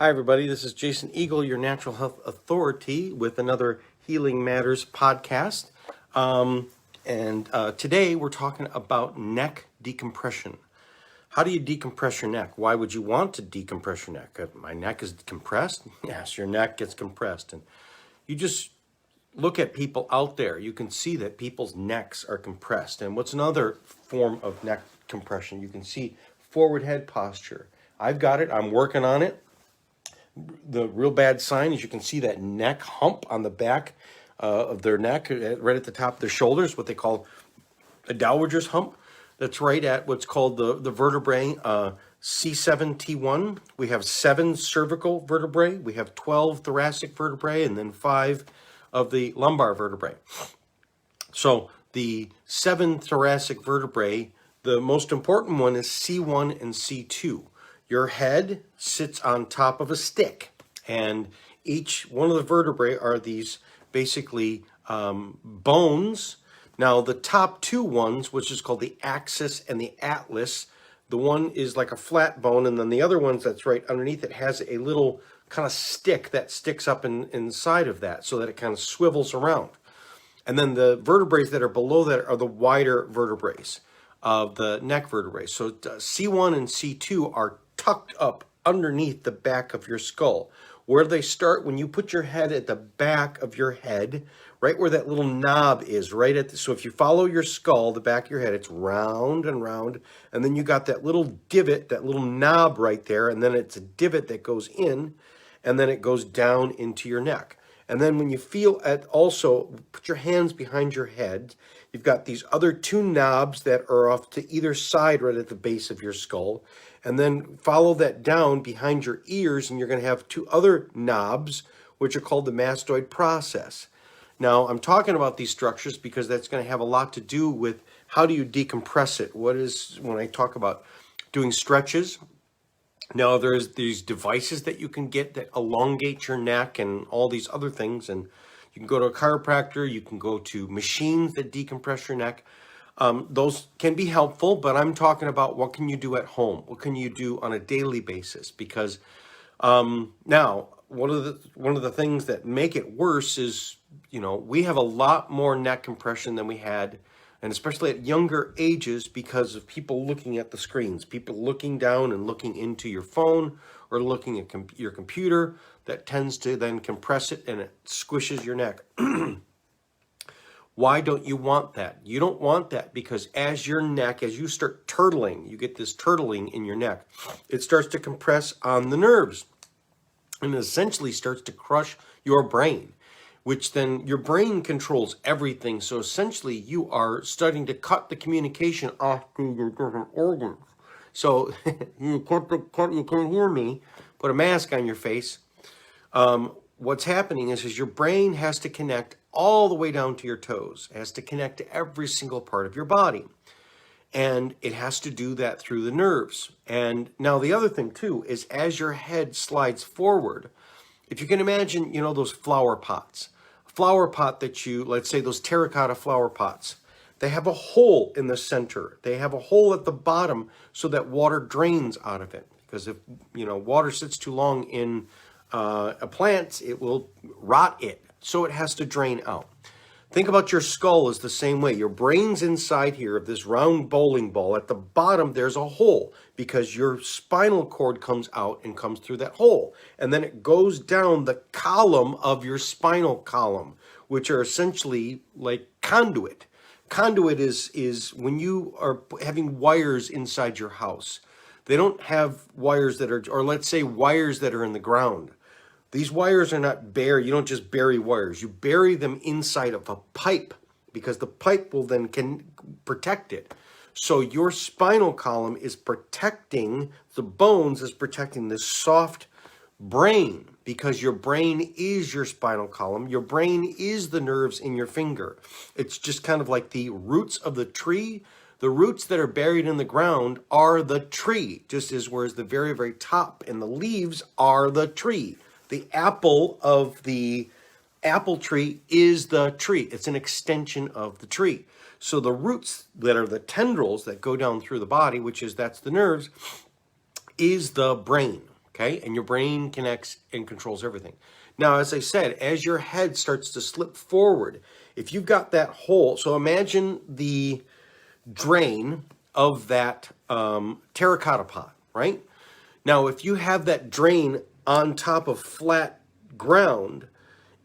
Hi, everybody. This is Jason Eagle, your natural health authority, with another Healing Matters podcast. Today we're talking about neck decompression. How do you decompress your neck? Why would you want to decompress your neck? My neck is compressed? Yes, your neck gets compressed. And you just look at people out there. You can see that people's necks are compressed. And what's another form of neck compression? You can see forward head posture. I've got it. I'm working on it. The real bad sign is you can see that neck hump on the back of their neck, right at the top of their shoulders, what they call a dowager's hump. That's right at what's called the vertebrae C7T1. We have 7 cervical vertebrae, we have 12 thoracic vertebrae, and then 5 of the lumbar vertebrae. So the 7 thoracic vertebrae, the most important one is C1 and C2. Your head sits on top of a stick, and each one of the vertebrae are these basically bones. Now, the top 2 ones, which is called the axis and the atlas, the one is like a flat bone, and then the other ones that's right underneath it has a little kind of stick that sticks up inside of that so that it kind of swivels around. And then the vertebrae that are below that are the wider vertebrae of the neck vertebrae. So C1 and C2 are tucked up underneath the back of your skull. Where they start, when you put your head at the back of your head, right where that little knob is, right at so if you follow your skull, the back of your head, it's round and round, and then you got that little divot, that little knob right there, and then it's a divot that goes in, and then it goes down into your neck. And then when you feel at also, put your hands behind your head, you've got these other 2 knobs that are off to either side right at the base of your skull. And then follow that down behind your ears, and you're going to have 2 other knobs, which are called the mastoid process. Now, I'm talking about these structures because that's going to have a lot to do with how do you decompress it. What is, when I talk about doing stretches, now there's these devices that you can get that elongate your neck and all these other things. And you can go to a chiropractor, you can go to machines that decompress your neck. Those can be helpful, but I'm talking about what can you do at home? What can you do on a daily basis? Because now one of the things that make it worse is, we have a lot more neck compression than we had, and especially at younger ages because of people looking at the screens, people looking down and looking into your phone or looking at your computer. That tends to then compress it and it squishes your neck. Why don't you want that? You don't want that because as you start turtling, you get this turtling in your neck, it starts to compress on the nerves and essentially starts to crush your brain, which then your brain controls everything. So essentially you are starting to cut the communication off to your different organs. So you can't hear me, put a mask on your face. What's happening is your brain has to connect all the way down to your toes. It has to connect to every single part of your body. And it has to do that through the nerves. And now the other thing too is as your head slides forward, if you can imagine, those flower pots. A flower pot that let's say those terracotta flower pots, they have a hole in the center. They have a hole at the bottom so that water drains out of it. Because if, water sits too long in a plant, it will rot it. So it has to drain out. Think about your skull as the same way. Your brain's inside here of this round bowling ball. At the bottom, there's a hole because your spinal cord comes out and comes through that hole. And then it goes down the column of your spinal column, which are essentially like conduit. Conduit is when you are having wires inside your house. They don't have wires that are, or let's say wires that are in the ground. These wires are not bare. You don't just bury wires. You bury them inside of a pipe because the pipe will then can protect it. So your spinal column is protecting, the bones is protecting this soft brain because your brain is your spinal column. Your brain is the nerves in your finger. It's just kind of like the roots of the tree. The roots that are buried in the ground are the tree, just as whereas the very, very top and the leaves are the tree. The apple of the apple tree is the tree. It's an extension of the tree. So the roots that are the tendrils that go down through the body, that's the nerves, is the brain. okay? And your brain connects and controls everything. Now, as I said, as your head starts to slip forward, if you've got that hole, so imagine the drain of that terracotta pot, right? Now, if you have that drain on top of flat ground,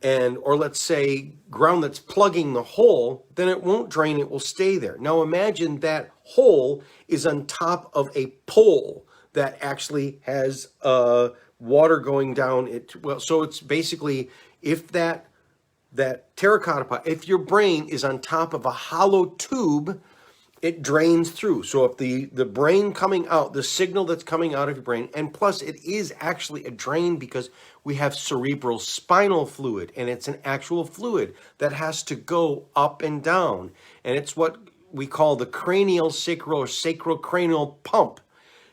or let's say ground that's plugging the hole, then it won't drain, it will stay there. Now imagine that hole is on top of a pole that actually has water going down it. Well, so it's basically, if that terracotta pot, if your brain is on top of a hollow tube, it drains through. So if the brain coming out, the signal that's coming out of your brain, and plus it is actually a drain because we have cerebral spinal fluid, and it's an actual fluid that has to go up and down. And it's what we call the cranial sacral or sacrocranial pump.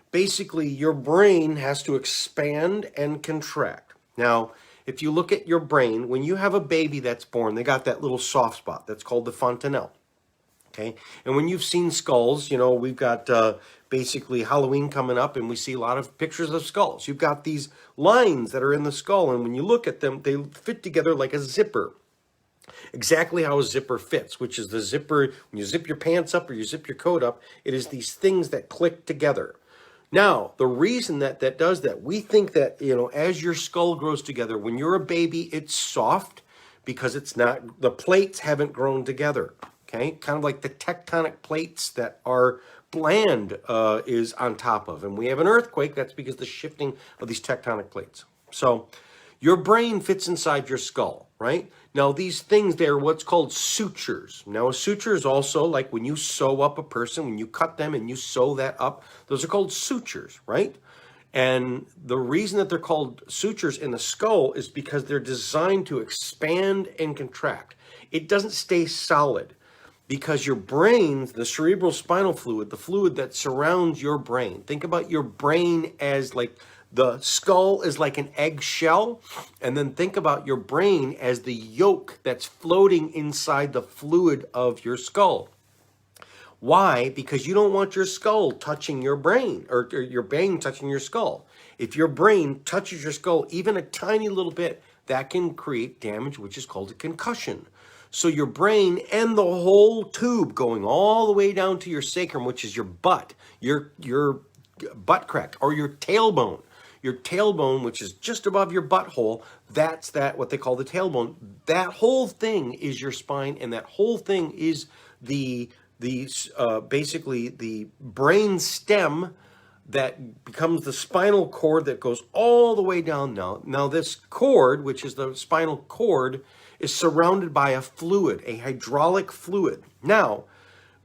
Basically, your brain has to expand and contract. Now, if you look at your brain, when you have a baby that's born, they got that little soft spot that's called the fontanelle. Okay, and when you've seen skulls, you know, we've got basically Halloween coming up, and we see a lot of pictures of skulls. You've got these lines that are in the skull, and when you look at them, they fit together like a zipper. Exactly how a zipper fits, which is the zipper, when you zip your pants up or you zip your coat up, it is these things that click together. Now, the reason that does that, we think that, you know, as your skull grows together, when you're a baby, it's soft because it's not, the plates haven't grown together. Okay, kind of like the tectonic plates that our land is on top of. And we have an earthquake, that's because of the shifting of these tectonic plates. So your brain fits inside your skull, right? Now these things, they're what's called sutures. Now a suture is also like when you sew up a person, when you cut them and you sew that up, those are called sutures, right? And the reason that they're called sutures in the skull is because they're designed to expand and contract. It doesn't stay solid. Because your brain, the cerebral spinal fluid, the fluid that surrounds your brain, think about your brain as like the skull is like an eggshell, and then think about your brain as the yolk that's floating inside the fluid of your skull. Why? Because you don't want your skull touching your brain, or your brain touching your skull. If your brain touches your skull even a tiny little bit, that can create damage, which is called a concussion. So your brain and the whole tube going all the way down to your sacrum, which is your butt, your butt crack, or your tailbone. Your tailbone, which is just above your butthole, that's what they call the tailbone. That whole thing is your spine, and that whole thing is basically the brain stem that becomes the spinal cord that goes all the way down now. Now this cord, which is the spinal cord, is surrounded by a fluid, a hydraulic fluid. Now,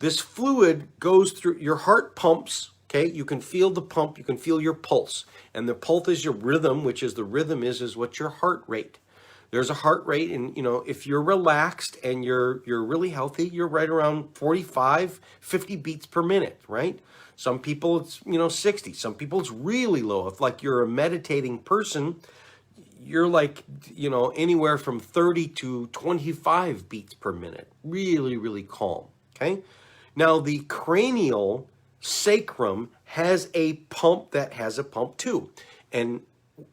this fluid goes through, your heart pumps, okay? You can feel the pump, you can feel your pulse. And the pulse is your rhythm, which is the rhythm is what's your heart rate. There's a heart rate, and you know, if you're relaxed and you're really healthy, you're right around 45, 50 beats per minute, right? Some people it's, 60. Some people it's really low. If like you're a meditating person, you're like, anywhere from 30 to 25 beats per minute. Really, really calm, okay? Now, the cranial sacrum has a pump that has a pump too. And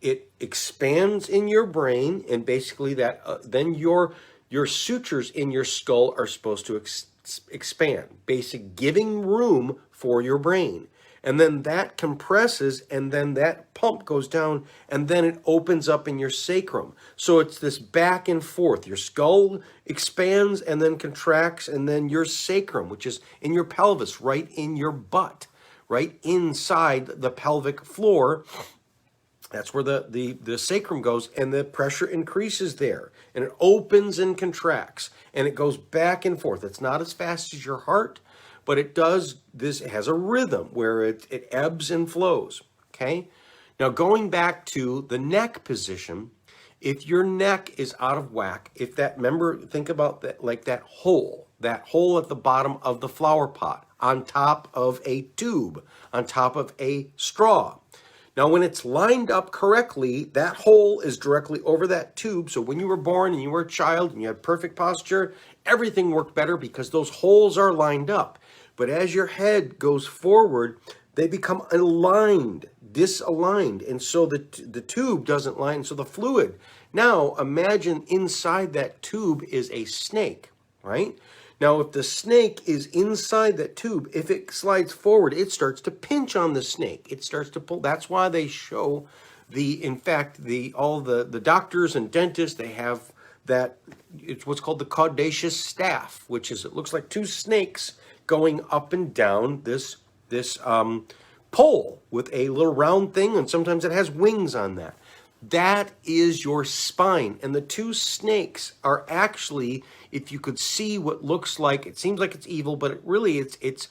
it expands in your brain, and basically that then your sutures in your skull are supposed to expand, basic giving room for your brain. And then that compresses, and then that pump goes down, and then it opens up in your sacrum. So it's this back and forth. Your skull expands and then contracts, and then your sacrum, which is in your pelvis, right in your butt, right inside the pelvic floor. That's where the sacrum goes, and the pressure increases there, and it opens and contracts, and it goes back and forth. It's not as fast as your heart, but it does this. It has a rhythm where it ebbs and flows, okay? Now, going back to the neck position, if your neck is out of whack, think about that, like that hole at the bottom of the flower pot, on top of a tube, on top of a straw. Now, when it's lined up correctly, that hole is directly over that tube. So when you were born and you were a child and you had perfect posture, everything worked better because those holes are lined up. But as your head goes forward, they become aligned, disaligned, and so the tube doesn't line, so the fluid. Now imagine inside that tube is a snake, right? Now if the snake is inside that tube, if it slides forward, it starts to pinch on the snake. It starts to pull. That's why they show all the doctors and dentists, they have that, it's what's called the caudaceous staff, which is, it looks like two snakes going up and down this pole with a little round thing, and sometimes it has wings on that. That is your spine. And the two snakes are actually, if you could see what looks like, it seems like it's evil, but it's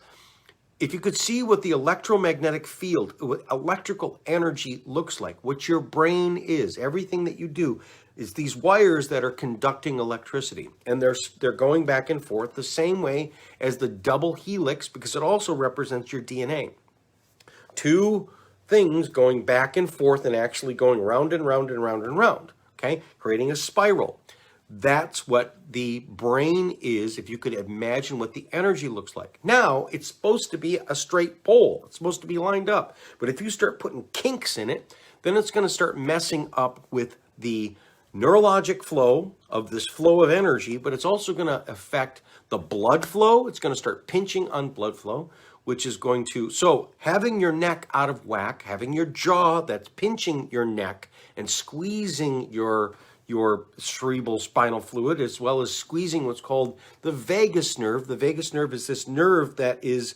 if you could see what the electromagnetic field, what electrical energy looks like, what your brain is, everything that you do is these wires that are conducting electricity. And they're going back and forth the same way as the double helix, because it also represents your DNA. Two things going back and forth and actually going round and round and round and round, okay? Creating a spiral. That's what the brain is, if you could imagine what the energy looks like. Now, it's supposed to be a straight pole. It's supposed to be lined up. But if you start putting kinks in it, then it's going to start messing up with the neurologic flow of this flow of energy, but it's also going to affect the blood flow. It's going to start pinching on blood flow, which is going to, so having your neck out of whack, having your jaw that's pinching your neck and squeezing your cerebral spinal fluid, as well as squeezing what's called the vagus nerve. The vagus nerve is this nerve that is,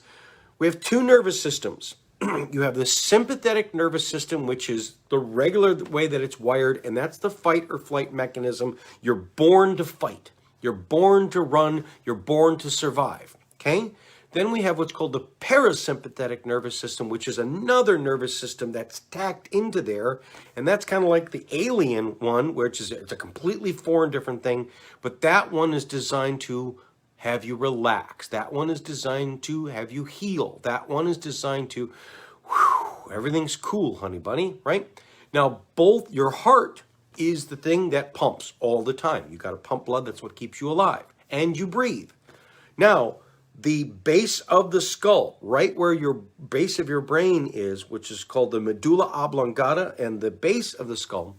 we have two nervous systems. You have the sympathetic nervous system, which is the regular way that it's wired, and that's the fight or flight mechanism. You're born to fight. You're born to run. You're born to survive, okay? Then we have what's called the parasympathetic nervous system, which is another nervous system that's tacked into there. And that's kind of like the alien one, which is, it's a completely foreign different thing. But that one is designed to have you relax. That one is designed to have you heal. That one is designed to, everything's cool, honey bunny, right? Now, both your heart is the thing that pumps all the time. You got to pump blood. That's what keeps you alive. And you breathe. Now, the base of the skull, right where your base of your brain is, which is called the medulla oblongata, and the base of the skull,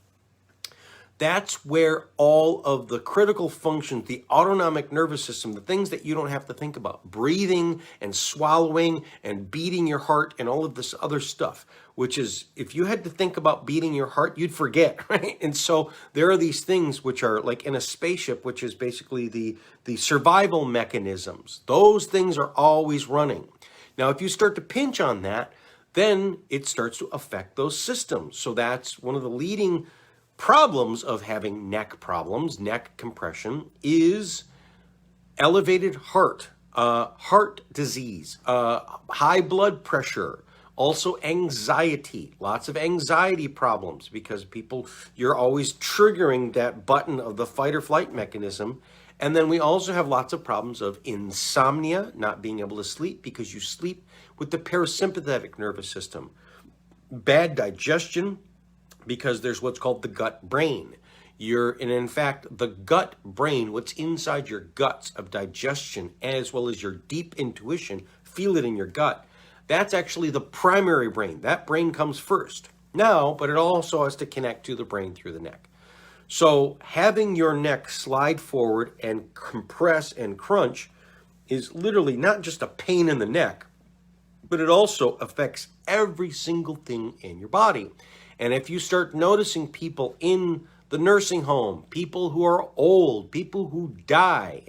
that's where all of the critical functions, the autonomic nervous system, the things that you don't have to think about, breathing and swallowing and beating your heart and all of this other stuff, which is, if you had to think about beating your heart, you'd forget, right? And so there are these things which are like in a spaceship, which is basically the survival mechanisms. Those things are always running. Now, if you start to pinch on that, then it starts to affect those systems. So that's one of the leading problems of having neck problems, neck compression, is elevated heart disease, high blood pressure, also anxiety, lots of anxiety problems, because you're always triggering that button of the fight or flight mechanism. And then we also have lots of problems of insomnia, not being able to sleep because you sleep with the parasympathetic nervous system, bad digestion, because there's what's called the gut brain. And in fact, the gut brain, what's inside your guts of digestion, as well as your deep intuition, feel it in your gut, that's actually the primary brain. That brain comes first. Now, but it also has to connect to the brain through the neck. So having your neck slide forward and compress and crunch is literally not just a pain in the neck, but it also affects every single thing in your body. And if you start noticing people in the nursing home, people who are old, people who die,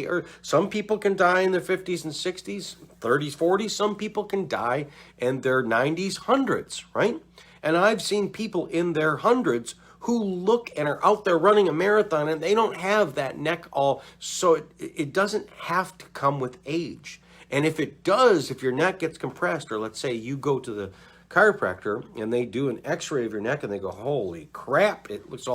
or some people can die in their 50s and 60s, 30s, 40s. Some people can die in their 90s, hundreds, right? And I've seen people in their hundreds who look and are out there running a marathon and they don't have that neck all. So it doesn't have to come with age. And if it does, if your neck gets compressed, or let's say you go to the chiropractor and they do an x-ray of your neck and they go, holy crap, it's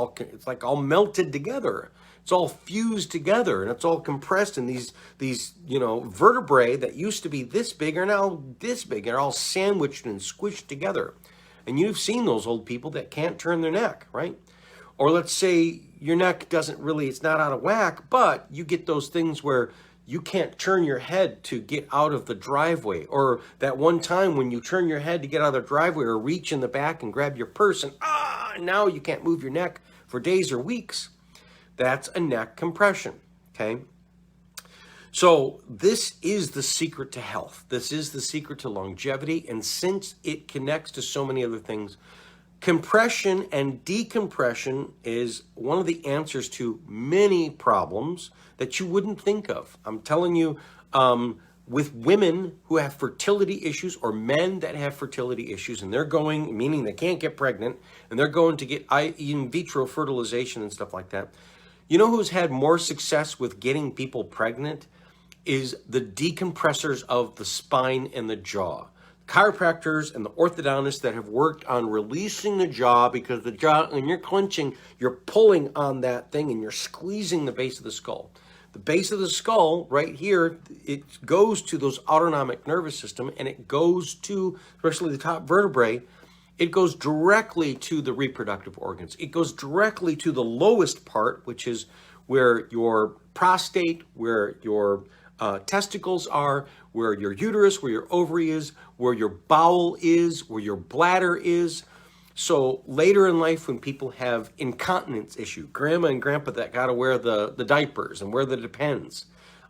like all melted together. It's all fused together and it's all compressed, and these vertebrae that used to be this big are now this big and are all sandwiched and squished together. And you've seen those old people that can't turn their neck, right? Or let's say your neck it's not out of whack, but you get those things where you can't turn your head to get out of the driveway, or that one time when you turn your head to get out of the driveway or reach in the back and grab your purse and now you can't move your neck for days or weeks. That's a neck compression, okay? So this is the secret to health. This is the secret to longevity. And since it connects to so many other things, compression and decompression is one of the answers to many problems that you wouldn't think of. I'm telling you, with women who have fertility issues or men that have fertility issues and they're going, meaning they can't get pregnant, and they're going to get in vitro fertilization and stuff like that. You know who's had more success with getting people pregnant is the decompressors of the spine and the jaw. Chiropractors and the orthodontists that have worked on releasing the jaw, because the jaw, when you're clenching, you're pulling on that thing and you're squeezing the base of the skull. The base of the skull right here, it goes to those autonomic nervous system, and it goes to, especially the top vertebrae, it goes directly to the reproductive organs. It goes directly to the lowest part, which is where your prostate, where your testicles are, where your uterus, where your ovary is, where your bowel is, where your bladder is. So later in life, when people have incontinence issue, grandma and grandpa that got to wear the diapers and wear the Depends,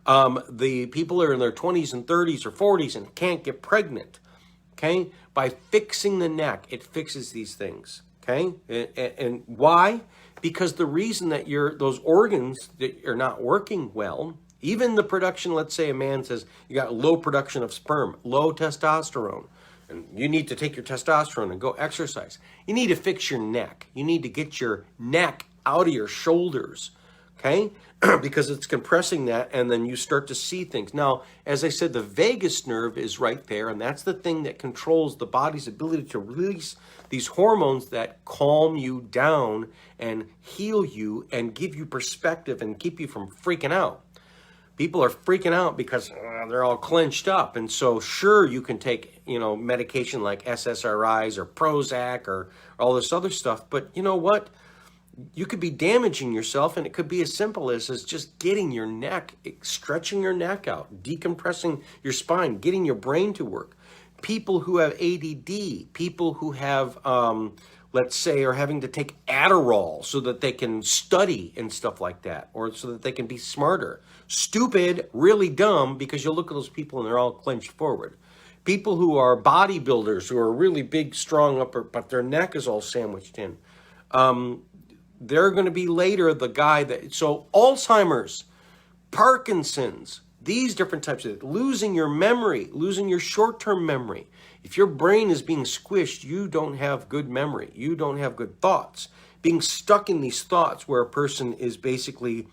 the people are in their 20s and 30s or 40s and can't get pregnant, okay? By fixing the neck, it fixes these things, okay? And why? Because the reason that those organs that are not working well, even the production, let's say a man says you got low production of sperm, low testosterone, and you need to take your testosterone and go exercise. You need to fix your neck. You need to get your neck out of your shoulders, okay? Because it's compressing that, and then you start to see things. Now, as I said, the vagus nerve is right there, and that's the thing that controls the body's ability to release these hormones that calm you down and heal you and give you perspective and keep you from freaking out. People are freaking out because they're all clenched up. And so sure, you can take, medication like SSRIs or Prozac or all this other stuff. But you know what? You could be damaging yourself, and it could be as simple as just getting your neck, stretching your neck out, decompressing your spine, getting your brain to work. People who have ADD, people who have, let's say, are having to take Adderall so that they can study and stuff like that, or so that they can be smarter. Stupid, really dumb, because you'll look at those people and they're all clenched forward. People who are bodybuilders, who are really big, strong upper, but their neck is all sandwiched in. They're going to be later the guy that, so Alzheimer's, Parkinson's, these different types of, losing your memory, losing your short-term memory. If your brain is being squished, you don't have good memory. You don't have good thoughts. Being stuck in these thoughts where a person is basically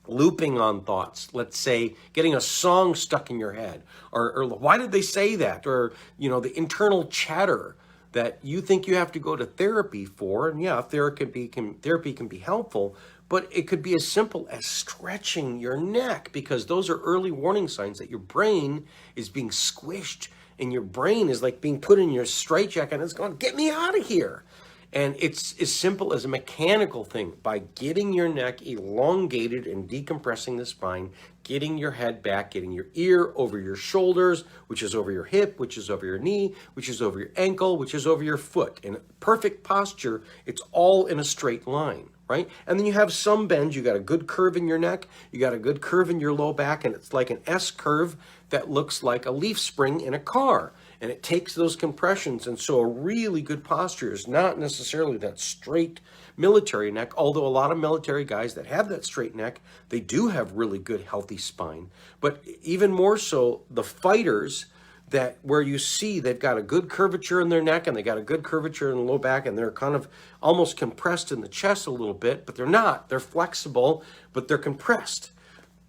looping on thoughts, let's say getting a song stuck in your head, or why did they say that? Or, the internal chatter that you think you have to go to therapy for. And yeah, therapy can be helpful, but it could be as simple as stretching your neck, because those are early warning signs that your brain is being squished, and your brain is like being put in your straitjacket and it's going, get me out of here. And it's as simple as a mechanical thing. By getting your neck elongated and decompressing the spine, getting your head back, getting your ear over your shoulders, which is over your hip, which is over your knee, which is over your ankle, which is over your foot. In perfect posture, it's all in a straight line, right? And then you have some bends. You got a good curve in your neck. You got a good curve in your low back, and it's like an S curve that looks like a leaf spring in a car. And it takes those compressions. And so a really good posture is not necessarily that straight military neck, although a lot of military guys that have that straight neck, they do have really good, healthy spine. But even more so, the fighters that where you see they've got a good curvature in their neck and they got a good curvature in the low back, and they're kind of almost compressed in the chest a little bit, but they're not. They're flexible, but they're compressed.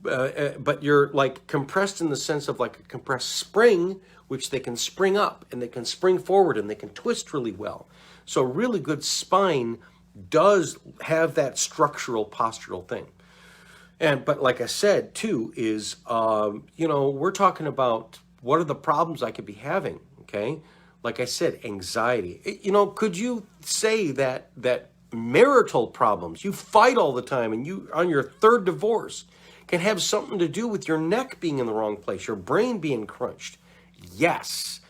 But you're like compressed in the sense of like a compressed spring, which they can spring up and they can spring forward and they can twist really well. So really good spine does have that structural postural thing. But like I said too is, we're talking about what are the problems I could be having, okay? Like I said, anxiety. Could you say that marital problems, you fight all the time and you on your third divorce, can have something to do with your neck being in the wrong place, your brain being crunched. Yes.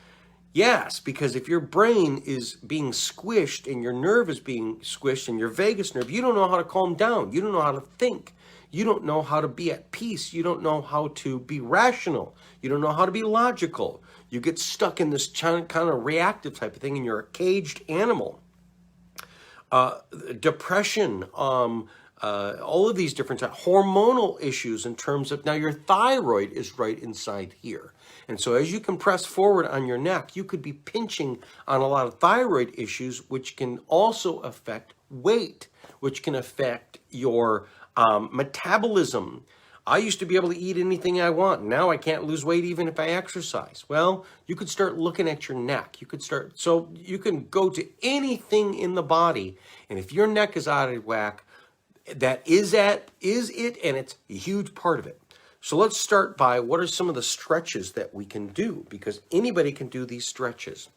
Yes, because if your brain is being squished and your nerve is being squished and your vagus nerve, you don't know how to calm down. You don't know how to think. You don't know how to be at peace. You don't know how to be rational. You don't know how to be logical. You get stuck in this kind of reactive type of thing, and you're a caged animal. Depression, all of these different hormonal issues in terms of, now your thyroid is right inside here. And so as you compress forward on your neck, you could be pinching on a lot of thyroid issues, which can also affect weight, which can affect your metabolism. I used to be able to eat anything I want. Now I can't lose weight even if I exercise. Well, you could start looking at your neck. So you can go to anything in the body. And if your neck is out of whack, that is it, and it's a huge part of it. So let's start by what are some of the stretches that we can do, because anybody can do these stretches.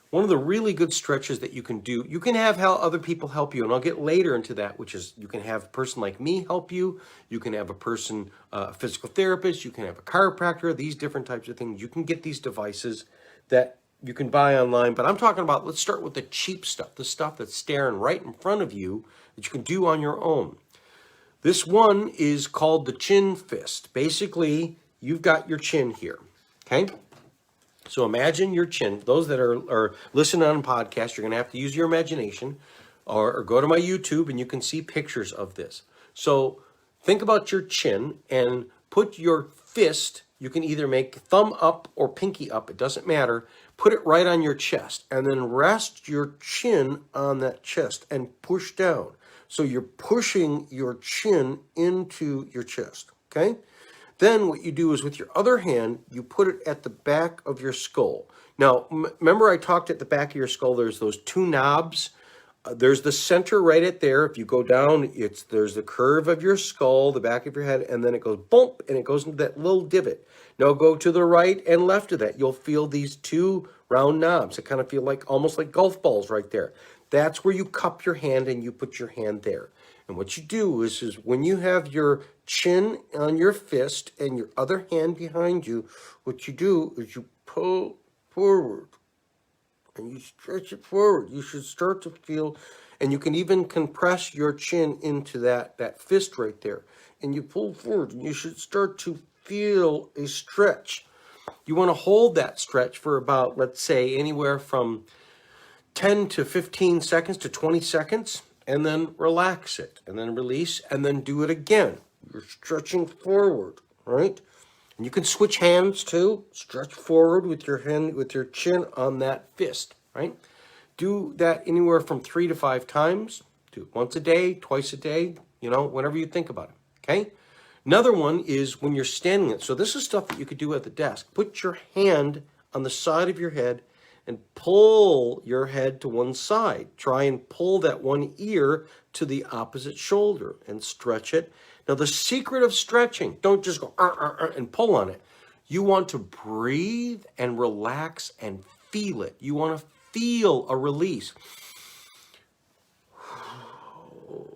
One of the really good stretches that you can do, you can have other people help you, and I'll get later into that, which is you can have a person like me help you, you can have a person, a physical therapist, you can have a chiropractor, these different types of things. You can get these devices that you can buy online, but I'm talking about, let's start with the cheap stuff, the stuff that's staring right in front of you that you can do on your own. This one is called the chin fist. Basically, you've got your chin here, okay? So imagine your chin. Those that are listening on podcasts, you're going to have to use your imagination or go to my YouTube and you can see pictures of this. So think about your chin and put your fist, you can either make thumb up or pinky up, it doesn't matter. Put it right on your chest and then rest your chin on that chest and push down. So you're pushing your chin into your chest, okay? Then what you do is with your other hand, you put it at the back of your skull. Now, remember I talked at the back of your skull, there's those two knobs. There's the center right at there. If you go down, there's the curve of your skull, the back of your head, and then it goes bump, and it goes into that little divot. Now go to the right and left of that. You'll feel these two round knobs. That kind of feel like almost like golf balls right there. That's where you cup your hand and you put your hand there. And what you do is when you have your chin on your fist and your other hand behind you, what you do is you pull forward and you stretch it forward. You should start to feel, and you can even compress your chin into that fist right there. And you pull forward and you should start to feel a stretch. You want to hold that stretch for about, let's say, anywhere from 10 to 15 seconds to 20 seconds, and then relax it, and then release, and then do it again. You're stretching forward, right? And you can switch hands too. Stretch forward with your hand, with your chin on that fist, right? Do that anywhere from 3 to 5 times. Do it once a day, twice a day, whenever you think about it, okay? Another one is when you're standing. So this is stuff that you could do at the desk. Put your hand on the side of your head and pull your head to one side. Try and pull that one ear to the opposite shoulder and stretch it. Now, the secret of stretching, don't just go and pull on it. You want to breathe and relax and feel it. You want to feel a release.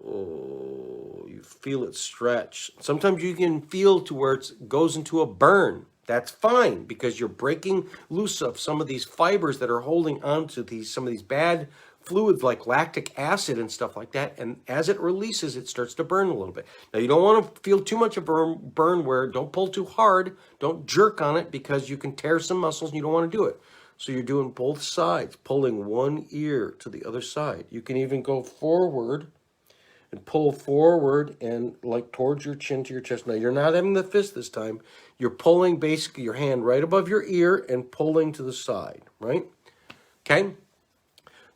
Oh, you feel it stretch. Sometimes you can feel to where it goes into a burn. That's fine because you're breaking loose of some of these fibers that are holding on to some of these bad fluids like lactic acid and stuff like that. And as it releases, it starts to burn a little bit. Now, you don't want to feel too much of a burn where don't pull too hard. Don't jerk on it because you can tear some muscles and you don't want to do it. So you're doing both sides, pulling one ear to the other side. You can even go forward and pull forward and like towards your chin to your chest. Now, you're not having the fist this time. You're pulling basically your hand right above your ear and pulling to the side, right? Okay?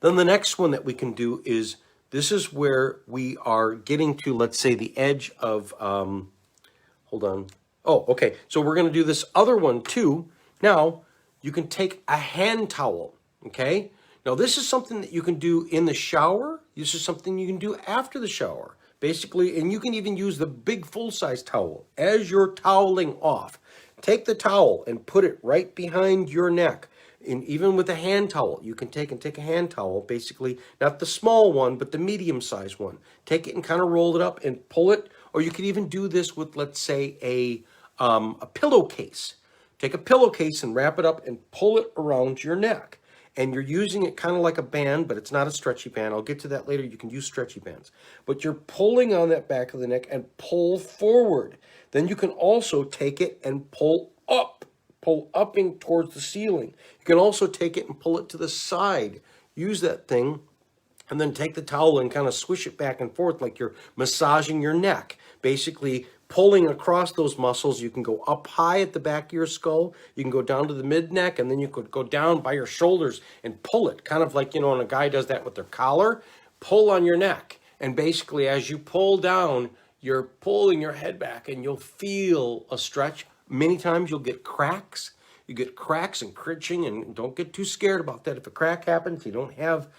Then the next one that we can do is, this is where we are getting to, let's say, the edge of, hold on. Oh, okay. So we're going to do this other one too. Now, you can take a hand towel, okay? Now, this is something that you can do in the shower. This is something you can do after the shower, basically, and you can even use the big full-size towel. As you're toweling off, take the towel and put it right behind your neck. And even with a hand towel, you can take a hand towel, basically, not the small one, but the medium-sized one. Take it and kind of roll it up and pull it Or you could even do this with, let's say, a pillowcase. Take a pillowcase and wrap it up and pull it around your neck. And you're using it kind of like a band, but it's not a stretchy band. I'll get to that later. You can use stretchy bands. But you're pulling on that back of the neck and pull forward. Then you can also take it and pull upping towards the ceiling. You can also take it and pull it to the side. Use that thing and then take the towel and kind of swish it back and forth like you're massaging your neck. Basically pulling across those muscles. You can go up high at the back of your skull. You can go down to the mid-neck, and then you could go down by your shoulders and pull it. Kind of like, when a guy does that with their collar, pull on your neck. And basically as you pull down, you're pulling your head back and you'll feel a stretch. Many times you'll get cracks. You get cracks and critching, and don't get too scared about that. If a crack happens, you don't have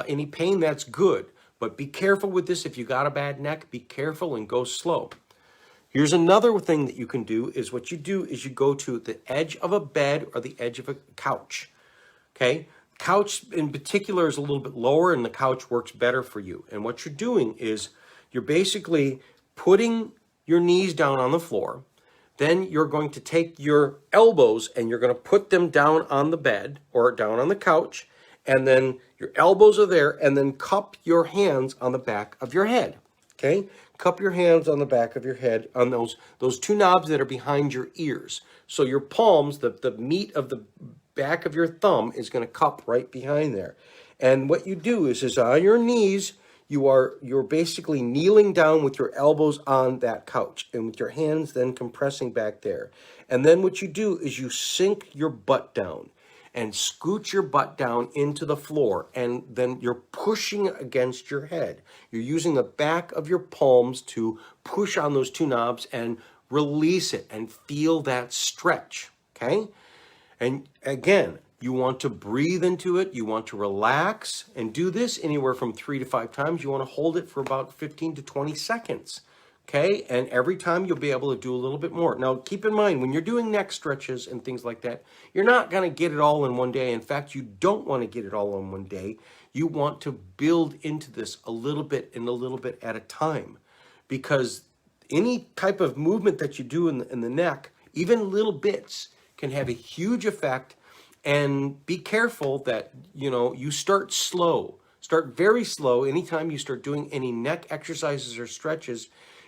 any pain, that's good. But be careful with this. If you got a bad neck, be careful and go slow. Here's another thing that you can do is what you do is you go to the edge of a bed or the edge of a couch. Okay? Couch in particular is a little bit lower, and the couch works better for you. And what you're doing is you're basically putting your knees down on the floor. Then you're going to take your elbows and you're going to put them down on the bed or down on the couch. And then your elbows are there, and then cup your hands on the back of your head. Okay? Cup your hands on the back of your head on those two knobs that are behind your ears. So your palms, the meat of the back of your thumb is going to cup right behind there. And what you do is on your knees, you're basically kneeling down with your elbows on that couch and with your hands then compressing back there. And then what you do is you sink your butt down and scoot your butt down into the floor, and then you're pushing against your head. You're using the back of your palms to push on those two knobs and release it and feel that stretch, okay? And again, you want to breathe into it, you want to relax, and do this anywhere from 3 to 5 times. You want to hold it for about 15 to 20 seconds. Okay, and every time you'll be able to do a little bit more. Now, keep in mind, when you're doing neck stretches and things like that, you're not going to get it all in one day. In fact, you don't want to get it all in one day. You want to build into this a little bit and a little bit at a time. Because any type of movement that you do in the neck, even little bits, can have a huge effect. And be careful that, you start slow. Start very slow anytime you start doing any neck exercises or stretches,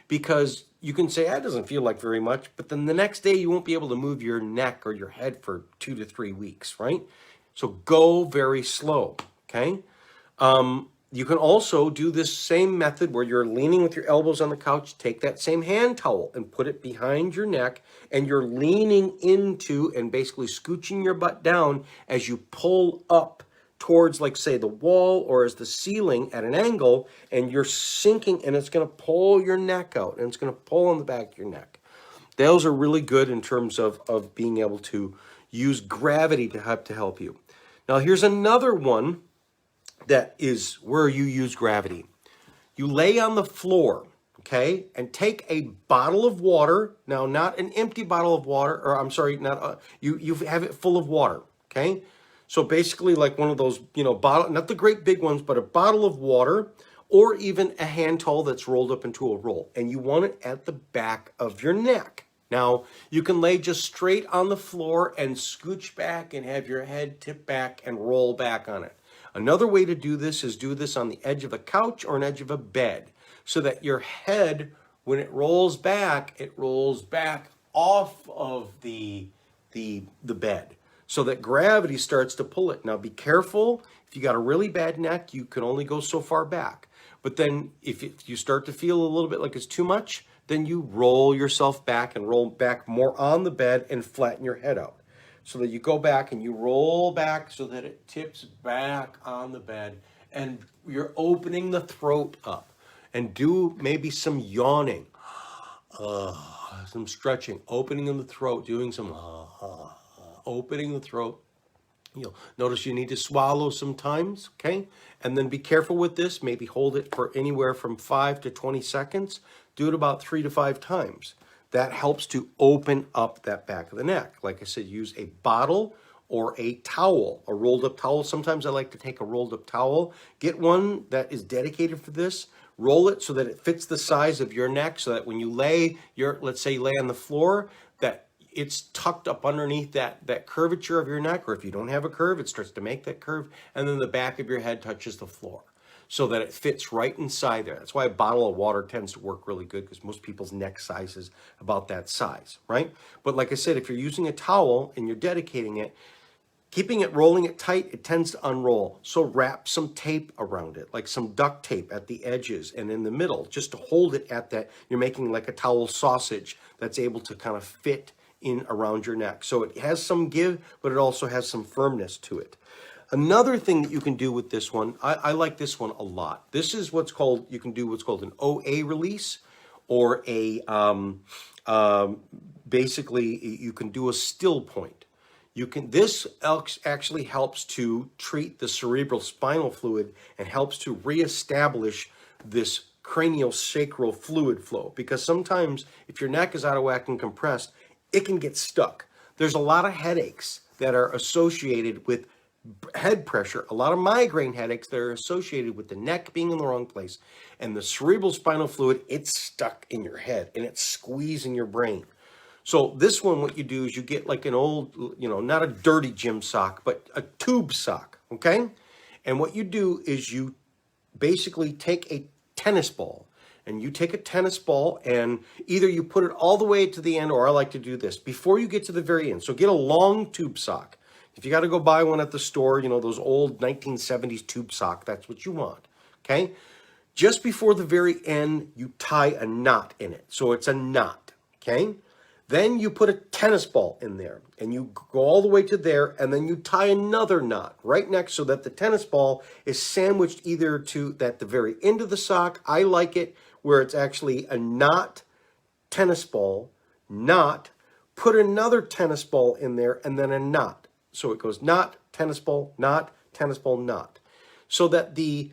because you can say, that doesn't feel like very much, but then the next day you won't be able to move your neck or your head for 2 to 3 weeks, right? So go very slow, okay? You can also do this same method where you're leaning with your elbows on the couch, take that same hand towel and put it behind your neck, and you're leaning into and basically scooching your butt down as you pull up towards, like, say, the wall or as the ceiling at an angle, and you're sinking, and it's going to pull your neck out, and it's going to pull on the back of your neck. Those are really good in terms of being able to use gravity to help you. Now, here's another one that is where you use gravity. You lay on the floor, okay, and take a bottle of water. Now, not an empty bottle of water, or I'm sorry, you have it full of water, okay? So basically like one of those, bottle, not the great big ones, but a bottle of water, or even a hand towel that's rolled up into a roll. And you want it at the back of your neck. Now, you can lay just straight on the floor and scooch back and have your head tip back and roll back on it. Another way to do this is do this on the edge of a couch or an edge of a bed, so that your head, when it rolls back off of the bed, so that gravity starts to pull it. Now, be careful. If you got a really bad neck, you can only go so far back. But then if you start to feel a little bit like it's too much, then you roll yourself back and roll back more on the bed and flatten your head out. So that you go back and you roll back so that it tips back on the bed, and you're opening the throat up. And do maybe some yawning, some stretching, opening in the throat, doing some opening the throat. You'll notice you need to swallow sometimes, okay? And then be careful with this. Maybe hold it for anywhere from 5 to 20 seconds. Do it about 3 to 5 times. That helps to open up that back of the neck. Like I said, use a bottle or a towel, a rolled up towel. Sometimes I like to take a rolled up towel. Get one that is dedicated for this. roll it so that it fits the size of your neck, so that when you lay let's say you lay on the floor, that it's tucked up underneath that curvature of your neck, or if you don't have a curve, it starts to make that curve, and then the back of your head touches the floor so that it fits right inside there. That's why a bottle of water tends to work really good, because most people's neck size is about that size, right? But like I said, if you're using a towel and you're dedicating it, keeping it, rolling it tight, it tends to unroll. So wrap some tape around it, like some duct tape at the edges and in the middle, just to hold it at that. You're making like a towel sausage that's able to kind of fit in around your neck. So it has some give, but it also has some firmness to it. Another thing that you can do with this one, I like this one a lot. This is you can do what's called an OA release, or basically you can do a still point. This actually helps to treat the cerebral spinal fluid and helps to reestablish this craniosacral fluid flow. Because sometimes if your neck is out of whack and compressed, it can get stuck. There's a lot of headaches that are associated with head pressure, a lot of migraine headaches that are associated with the neck being in the wrong place, and the cerebral spinal fluid, it's stuck in your head and it's squeezing your brain. So this one, what you do is you get like an old, not a dirty gym sock, but a tube sock, okay? And what you do is you basically take a tennis ball, and you take a tennis ball and either you put it all the way to the end, or I like to do this before you get to the very end. So get a long tube sock. If you got to go buy one at the store, those old 1970s tube sock, that's what you want, okay? Just before the very end, you tie a knot in it. So it's a knot, okay? Then you put a tennis ball in there, and you go all the way to there, and then you tie another knot right next, so that the tennis ball is sandwiched either to at the very end of the sock. I like it where it's actually a knot, tennis ball, knot, put another tennis ball in there, and then a knot. So it goes knot, tennis ball, knot, tennis ball, knot. So that the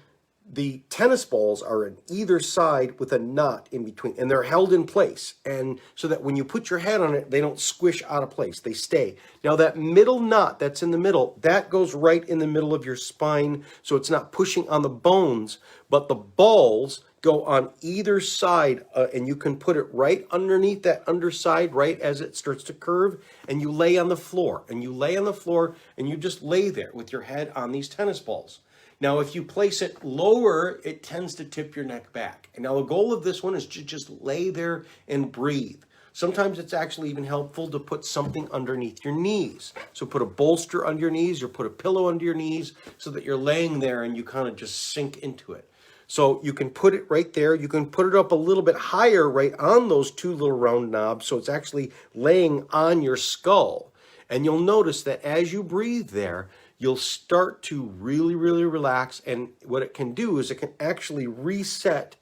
tennis balls are on either side with a knot in between, and they're held in place. And so that when you put your head on it, they don't squish out of place, they stay. Now that middle knot that's in the middle, that goes right in the middle of your spine, so it's not pushing on the bones, but the balls go on either side, and you can put it right underneath that underside, right as it starts to curve, and you lay on the floor. And you just lay there with your head on these tennis balls. Now, if you place it lower, it tends to tip your neck back. And now the goal of this one is to just lay there and breathe. Sometimes it's actually even helpful to put something underneath your knees. So put a bolster under your knees, or put a pillow under your knees, so that you're laying there and you kind of just sink into it. So you can put it right there. You can put it up a little bit higher right on those two little round knobs, so it's actually laying on your skull. And you'll notice that as you breathe there, you'll start to really, really relax. And what it can do is it can actually reset.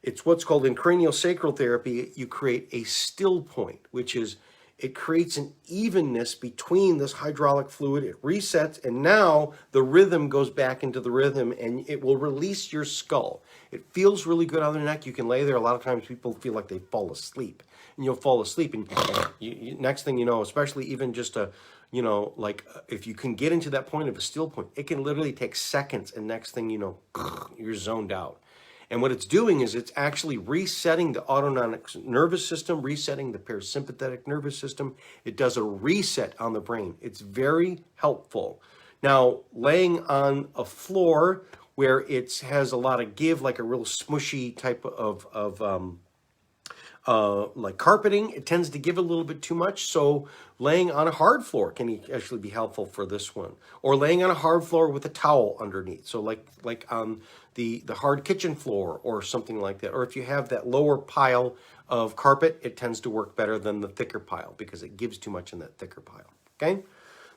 It's what's called, in craniosacral therapy, you create a still point, which is it creates an evenness between this hydraulic fluid. It resets, and now the rhythm goes back into the rhythm, and it will release your skull. It feels really good on the neck. You can lay there. A lot of times people feel like they fall asleep, and you'll fall asleep, and next thing you know, especially even just if you can get into that point of a still point, it can literally take seconds, and next thing you know, you're zoned out. And what it's doing is it's actually resetting the autonomic nervous system, resetting the parasympathetic nervous system. It does a reset on the brain. It's very helpful. Now, laying on a floor where it has a lot of give, like a real smushy type of like carpeting, it tends to give a little bit too much. So laying on a hard floor can actually be helpful for this one, or laying on a hard floor with a towel underneath. So like on the hard kitchen floor or something like that. Or if you have that lower pile of carpet, it tends to work better than the thicker pile because it gives too much in that thicker pile. Okay.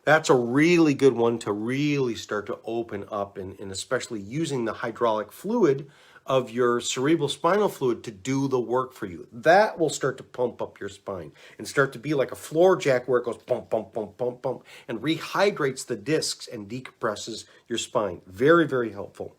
That's a really good one to really start to open up, and especially using the hydraulic fluid of your cerebral spinal fluid to do the work for you. That will start to pump up your spine and start to be like a floor jack, where it goes pump, pump, pump, pump, pump, and rehydrates the discs and decompresses your spine. Very, very helpful.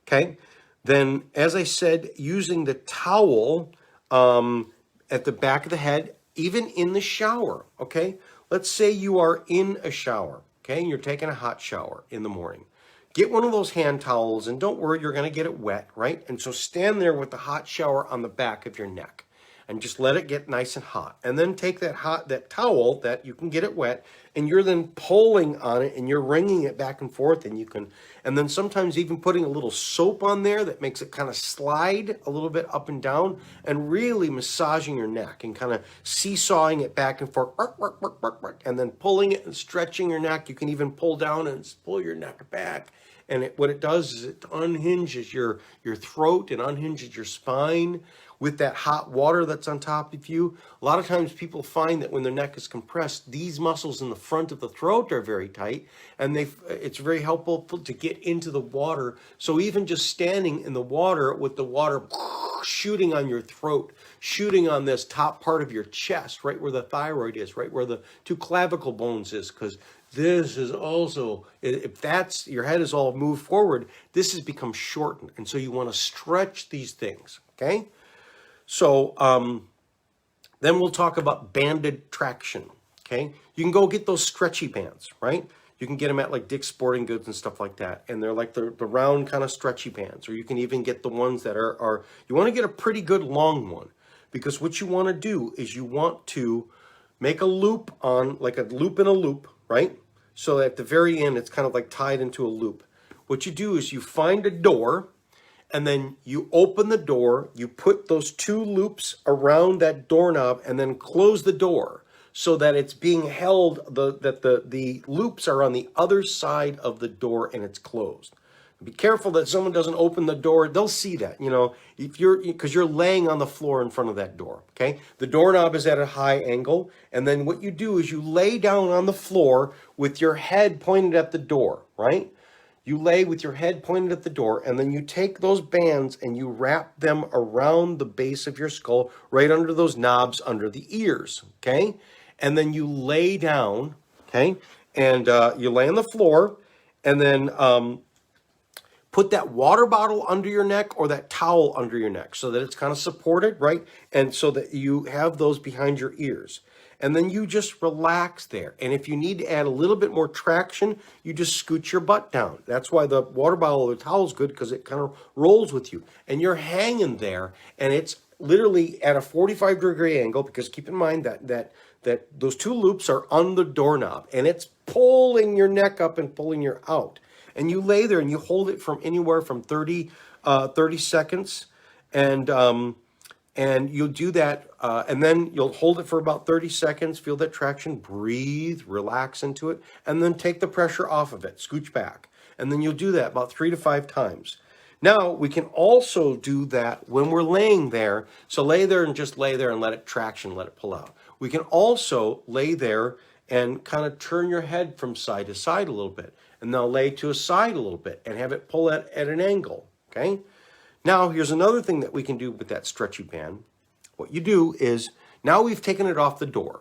Okay. Then, as I said, using the towel at the back of the head, even in the shower. Okay. Let's say you are in a shower. Okay. And you're taking a hot shower in the morning. get one of those hand towels, and don't worry, you're going to get it wet, right? And so stand there with the hot shower on the back of your neck and just let it get nice and hot. And then take that towel that you can get it wet, and you're then pulling on it and you're wringing it back and forth, and then sometimes even putting a little soap on there that makes it kind of slide a little bit up and down, and really massaging your neck and kind of seesawing it back and forth, and then pulling it and stretching your neck. You can even pull down and pull your neck back. And what it does is it unhinges your throat and unhinges your spine with that hot water that's on top of you. A lot of times people find that when their neck is compressed, these muscles in the front of the throat are very tight, and it's very helpful to get into the water. So even just standing in the water with the water shooting on your throat, shooting on this top part of your chest, right where the thyroid is, right where the two clavicle bones is, because this is also, if that's, your head is all moved forward, this has become shortened. And so you want to stretch these things, okay? So then we'll talk about banded traction, okay? You can go get those stretchy bands, right? You can get them at like Dick's Sporting Goods and stuff like that. And they're like the round kind of stretchy bands. Or you can even get the ones that are you want to get a pretty good long one. Because what you want to do is you want to make a loop on, like a loop in a loop, right? So at the very end, it's kind of like tied into a loop. What you do is you find a door, and then you open the door, you put those two loops around that doorknob, and then close the door so that it's being held, that the loops are on the other side of the door and it's closed. Be careful that someone doesn't open the door. They'll see that, because you're laying on the floor in front of that door, okay? The doorknob is at a high angle, and then what you do is you lay down on the floor with your head pointed at the door, right? You lay with your head pointed at the door, and then you take those bands and you wrap them around the base of your skull, right under those knobs, under the ears, okay? And then you lay down, okay? And you lay on the floor, and then put that water bottle under your neck or that towel under your neck so that it's kind of supported, right? And so that you have those behind your ears. And then you just relax there. And if you need to add a little bit more traction, you just scoot your butt down. That's why the water bottle or the towel is good, because it kind of rolls with you. And you're hanging there, and it's literally at a 45-degree angle, because keep in mind that those two loops are on the doorknob, and it's pulling your neck up and pulling you out. And you lay there and you hold it from anywhere from 30 seconds, and you'll do that, and then you'll hold it for about 30 seconds, feel that traction, breathe, relax into it, and then take the pressure off of it, scooch back. And then you'll do that about 3 to 5 times. Now, we can also do that when we're laying there. So lay there and just lay there and let it traction, let it pull out. We can also lay there and kind of turn your head from side to side a little bit. And now lay to a side a little bit and have it pull at an angle, okay? Now, here's another thing that we can do with that stretchy band. What you do is, now we've taken it off the door.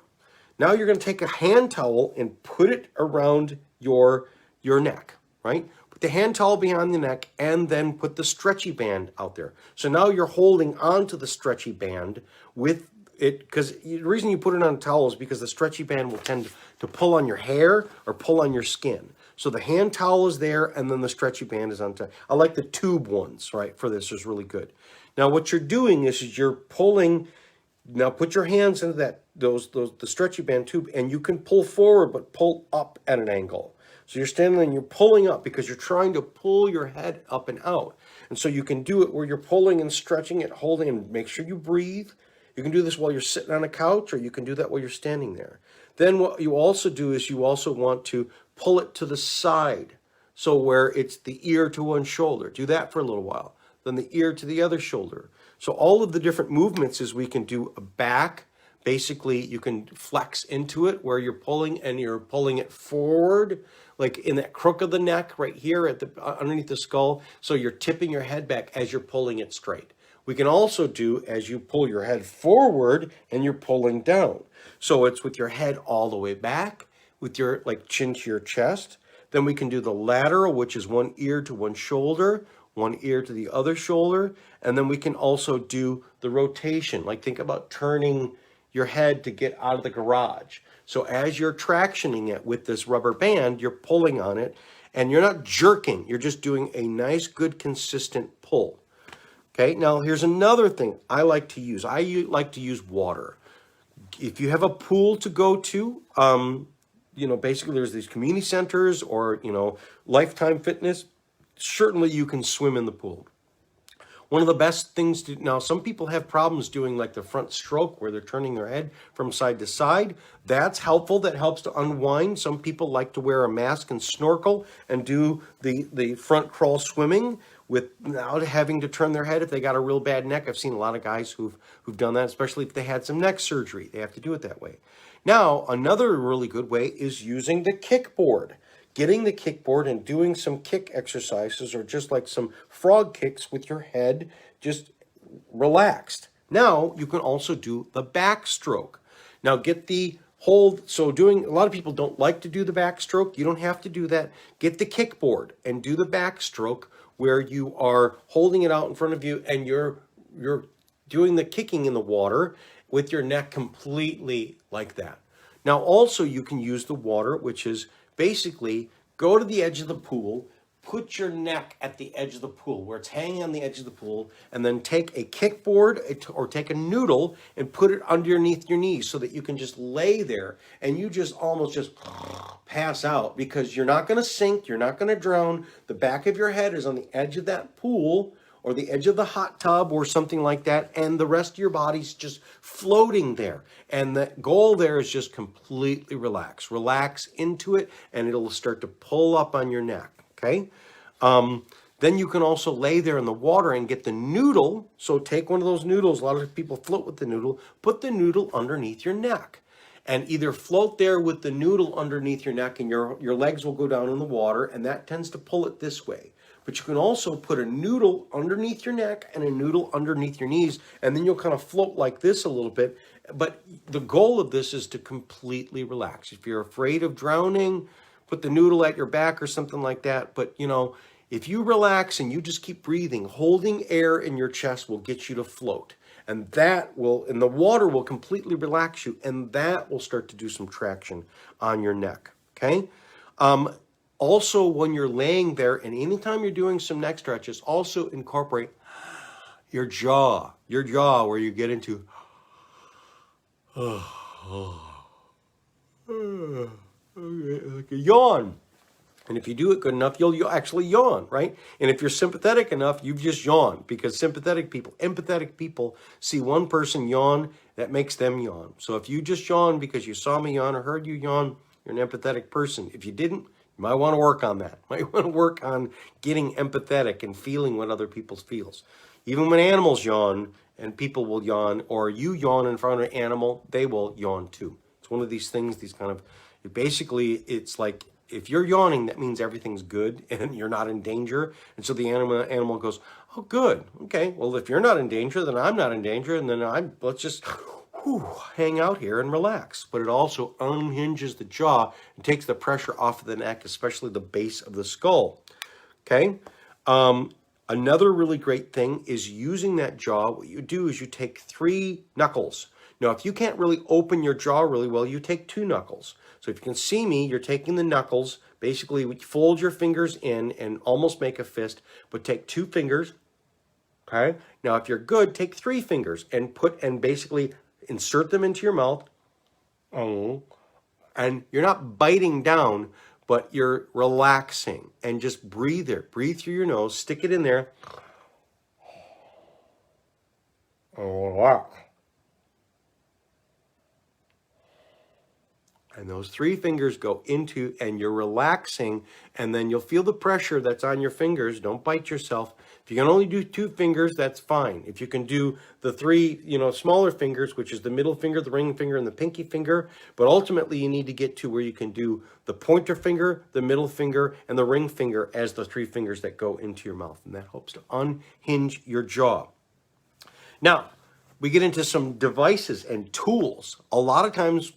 Now you're going to take a hand towel and put it around your neck, right? Put the hand towel behind the neck and then put the stretchy band out there. So now you're holding onto the stretchy band with it, because the reason you put it on a towel is because the stretchy band will tend to pull on your hair or pull on your skin. So the hand towel is there, and then the stretchy band is on top. I like the tube ones, right, for this. Is really good. Now what you're doing is you're pulling. Now put your hands into the stretchy band tube, and you can pull forward, but pull up at an angle. So you're standing and you're pulling up because you're trying to pull your head up and out. And so you can do it where you're pulling and stretching it, holding, and make sure you breathe. You can do this while you're sitting on a couch, or you can do that while you're standing there. Then what you also do is you also want to pull it to the side, so where it's the ear to one shoulder. Do that for a little while. Then the ear to the other shoulder. So all of the different movements is we can do a back. Basically, you can flex into it where you're pulling and you're pulling it forward, like in that crook of the neck right here at underneath the skull. So you're tipping your head back as you're pulling it straight. We can also do as you pull your head forward and you're pulling down. So it's with your head all the way back, with your chin to your chest. Then we can do the lateral, which is one ear to one shoulder, one ear to the other shoulder. And then we can also do the rotation. Like think about turning your head to get out of the garage. So as you're tractioning it with this rubber band, you're pulling on it, and you're not jerking. You're just doing a nice, good, consistent pull. Okay, now here's another thing I like to use. I like to use water. If you have a pool to go to, basically there's these community centers or, Lifetime Fitness, certainly you can swim in the pool. One of the best things to, now some people have problems doing like the front stroke where they're turning their head from side to side. That's helpful. That helps to unwind. Some people like to wear a mask and snorkel and do the front crawl swimming without having to turn their head if they got a real bad neck. I've seen a lot of guys who've done that, especially if they had some neck surgery. They have to do it that way. Now, another really good way is using the kickboard. Getting the kickboard and doing some kick exercises or just like some frog kicks with your head just relaxed. Now, you can also do the backstroke. Now, get the hold. So a lot of people don't like to do the backstroke. You don't have to do that. Get the kickboard and do the backstroke where you are holding it out in front of you and you're doing the kicking in the water with your neck completely like that. Now, also you can use the water, which is basically go to the edge of the pool, put your neck at the edge of the pool where it's hanging on the edge of the pool, and then take a kickboard or take a noodle and put it underneath your knees so that you can just lay there and you just almost just pass out because you're not going to sink, you're not going to drown. The back of your head is on the edge of that pool or the edge of the hot tub or something like that, and the rest of your body's just floating there. And the goal there is just completely relax. Relax into it, and it'll start to pull up on your neck, okay? Then you can also lay there in the water and get the noodle. So take one of those noodles. A lot of people float with the noodle. Put the noodle underneath your neck. And either float there with the noodle underneath your neck, and your legs will go down in the water, and that tends to pull it this way. But you can also put a noodle underneath your neck and a noodle underneath your knees, and then you'll kind of float like this a little bit. But the goal of this is to completely relax. If you're afraid of drowning, put the noodle at your back or something like that. But, if you relax and you just keep breathing, holding air in your chest will get you to float. And the water will completely relax you, and that will start to do some traction on your neck, okay? Also, when you're laying there and anytime you're doing some neck stretches, also incorporate your jaw where you get into like a yawn. And if you do it good enough, you'll actually yawn, right? And if you're sympathetic enough, you've just yawned because empathetic people see one person yawn, that makes them yawn. So if you just yawn because you saw me yawn or heard you yawn, you're an empathetic person. If you didn't, you might want to work on that. You might want to work on getting empathetic and feeling what other people feels. Even when animals yawn and people will yawn, or you yawn in front of an animal, they will yawn too. It's one of these things, it's like if you're yawning, that means everything's good and you're not in danger. And so the animal goes, oh, good. Okay, well, if you're not in danger, then I'm not in danger. And then let's just hang out here and relax. But it also unhinges the jaw and takes the pressure off of the neck, especially the base of the skull. Okay. Another really great thing is using that jaw. What you do is you take 3 knuckles. Now, if you can't really open your jaw really well, you take 2 knuckles. So if you can see me, you're taking the knuckles. Basically, fold your fingers in and almost make a fist, but take 2 fingers. Okay. Now, if you're good, take 3 fingers and basically insert them into your mouth. And you're not biting down, but you're relaxing and just breathe there. Breathe through your nose, stick it in there. And those 3 fingers go into, and you're relaxing, and then you'll feel the pressure that's on your fingers. Don't bite yourself. If you can only do 2 fingers, that's fine. If you can do the 3, smaller fingers, which is the middle finger, the ring finger, and the pinky finger, but ultimately you need to get to where you can do the pointer finger, the middle finger, and the ring finger as the 3 fingers that go into your mouth, and that helps to unhinge your jaw. Now, we get into some devices and tools. A lot of times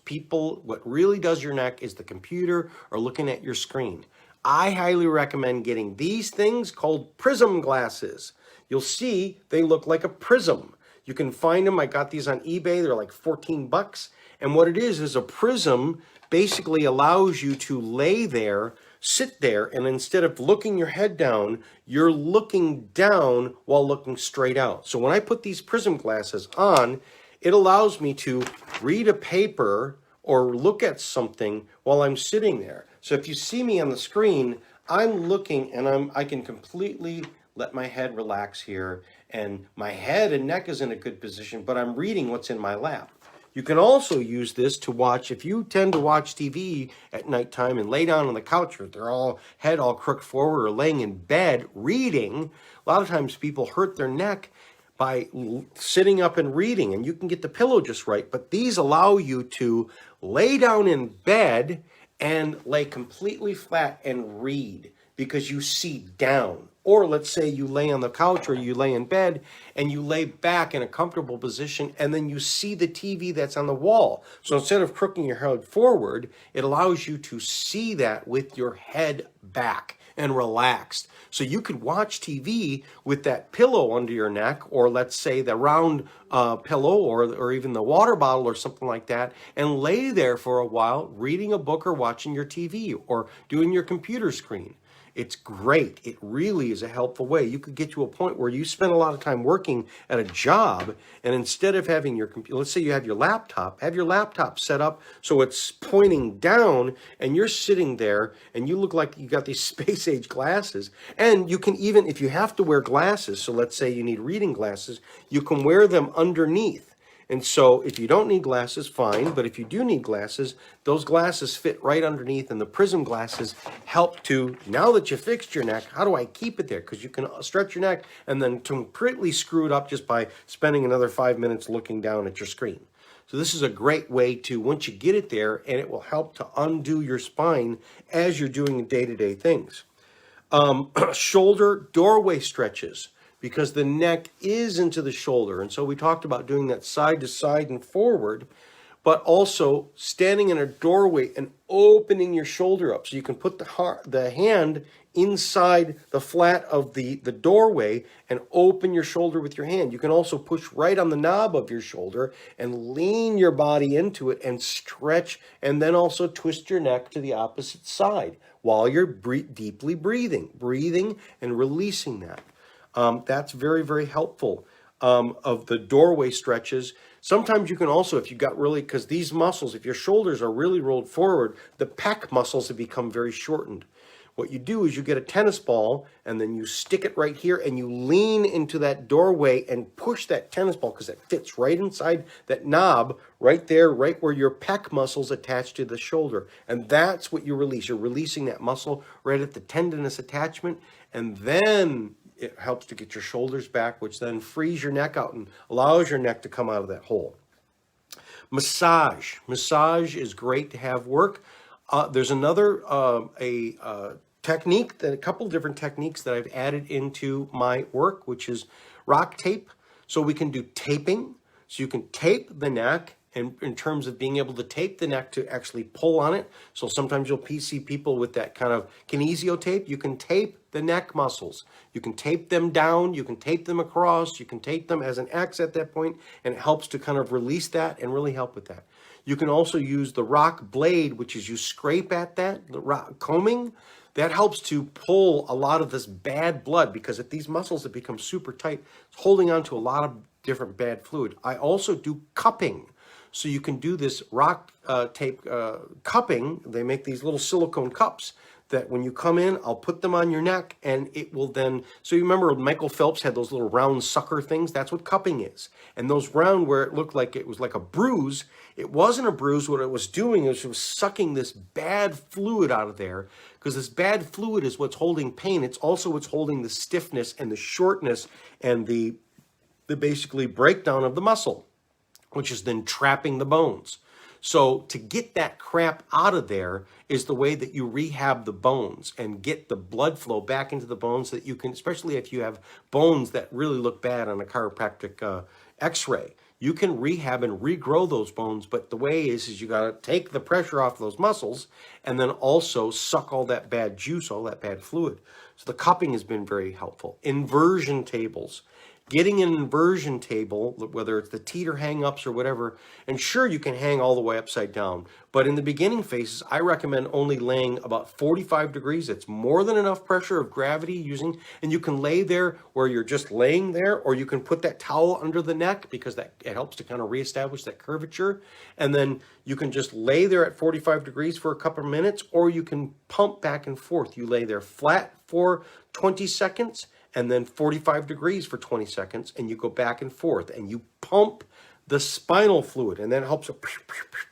what really does your neck is the computer or looking at your screen. I highly recommend getting these things called Prism Glasses. You'll see they look like a prism. You can find them. I got these on eBay. They're like 14 bucks. And what it is a prism basically allows you to lay there, sit there, and instead of looking your head down, you're looking down while looking straight out. So when I put these prism glasses on, it allows me to read a paper or look at something while I'm sitting there. So if you see me on the screen, I'm looking and I can completely let my head relax here, and my head and neck is in a good position, but I'm reading what's in my lap. You can also use this to watch, if you tend to watch TV at nighttime and lay down on the couch or they're all head all crooked forward or laying in bed reading, a lot of times people hurt their neck by sitting up and reading, and you can get the pillow just right, but these allow you to lay down in bed and lay completely flat and read because you see down. Or let's say you lay on the couch or you lay in bed and you lay back in a comfortable position and then you see the TV that's on the wall. So instead of crooking your head forward, it allows you to see that with your head back and relaxed. So you could watch TV with that pillow under your neck, or let's say the round pillow or even the water bottle or something like that, and lay there for a while reading a book or watching your TV or doing your computer screen. It's great. It really is a helpful way. You could get to a point where you spend a lot of time working at a job, and instead of having your computer, let's say you have your laptop set up so it's pointing down, and you're sitting there, and you look like you got these space-age glasses. And you can even, if you have to wear glasses, so let's say you need reading glasses, you can wear them underneath. And so if you don't need glasses, fine. But if you do need glasses, those glasses fit right underneath. And the prism glasses help to, now that you fixed your neck, how do I keep it there? Because you can stretch your neck and then completely screw it up just by spending another 5 minutes looking down at your screen. So this is a great way to, once you get it there, and it will help to undo your spine as you're doing day-to-day things. Shoulder doorway stretches, because the neck is into the shoulder. And so we talked about doing that side to side and forward, but also standing in a doorway and opening your shoulder up. So you can put the hand inside the flat of the doorway and open your shoulder with your hand. You can also push right on the knob of your shoulder and lean your body into it and stretch, and then also twist your neck to the opposite side while you're deeply breathing and releasing that. That's very, very helpful of the doorway stretches. Sometimes you can also, if you got really, because these muscles, if your shoulders are really rolled forward, the pec muscles have become very shortened. What you do is you get a tennis ball and then you stick it right here and you lean into that doorway and push that tennis ball because it fits right inside that knob right there, right where your pec muscles attach to the shoulder. And that's what you release. You're releasing that muscle right at the tendinous attachment, and then it helps to get your shoulders back, which then frees your neck out and allows your neck to come out of that hole. Massage. Massage is great to have work. There's another technique, a couple different techniques that I've added into my work, which is rock tape. So we can do taping. So you can tape the neck, and in terms of being able to tape the neck to actually pull on it. So sometimes you'll see people with that kind of kinesio tape. You can tape the neck muscles. You can tape them down. You can tape them across. You can tape them as an X at that point, and it helps to kind of release that and really help with that. You can also use the rock blade, which is you scrape at that, the rock combing. That helps to pull a lot of this bad blood, because if these muscles have become super tight, it's holding on to a lot of different bad fluid. I also do cupping. So you can do this rock tape cupping. They make these little silicone cups that when you come in, I'll put them on your neck, and it will then, so you remember Michael Phelps had those little round sucker things? That's what cupping is. And those round, where it looked like it was like a bruise, it wasn't a bruise. What it was doing is it was sucking this bad fluid out of there, because this bad fluid is what's holding pain. It's also what's holding the stiffness and the shortness and the basically breakdown of the muscle, which is then trapping the bones. So to get that crap out of there is the way that you rehab the bones and get the blood flow back into the bones, so that you can, especially if you have bones that really look bad on a chiropractic x-ray, you can rehab and regrow those bones. But the way is you got to take the pressure off those muscles and then also suck all that bad juice, all that bad fluid. So the cupping has been very helpful. Inversion tables. getting an inversion table, whether it's the teeter hang-ups or whatever, and sure, you can hang all the way upside down, but in the beginning phases, I recommend only laying about 45 degrees. It's more than enough pressure of gravity using, and you can lay there where you're just laying there, or you can put that towel under the neck because it helps to kind of reestablish that curvature, and then you can just lay there at 45 degrees for a couple of minutes, or you can pump back and forth. You lay there flat for 20 seconds, and then 45 degrees for 20 seconds, and you go back and forth, and you pump the spinal fluid, and that helps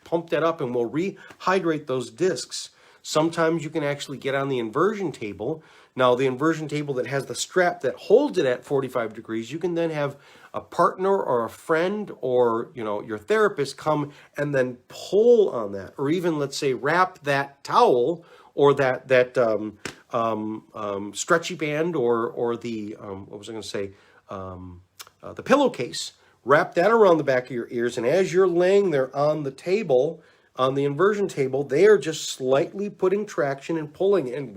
pump that up and will rehydrate those discs. Sometimes you can actually get on the inversion table. Now, the inversion table that has the strap that holds it at 45 degrees, you can then have a partner or a friend or, your therapist come and then pull on that, or even, let's say, wrap that towel or that stretchy band or the, what was I going to say, the pillowcase, wrap that around the back of your ears, and as you're laying there on the table, on the inversion table, they are just slightly putting traction and pulling, and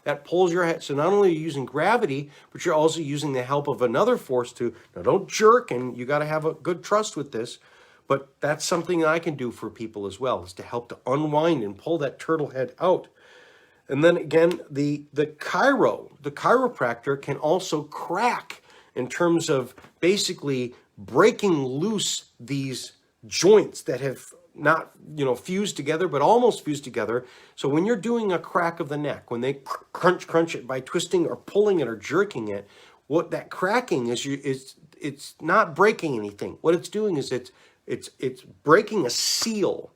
that pulls your head. So not only are you using gravity, but you're also using the help of another force to, now don't jerk, and you got to have a good trust with this, but that's something that I can do for people as well, is to help to unwind and pull that turtle head out. And then again, the chiropractor can also crack in terms of basically breaking loose these joints that have not, fused together, but almost fused together. So when you're doing a crack of the neck, when they crunch it by twisting or pulling it or jerking it, what that cracking is, it's not breaking anything. What it's doing is it's breaking a seal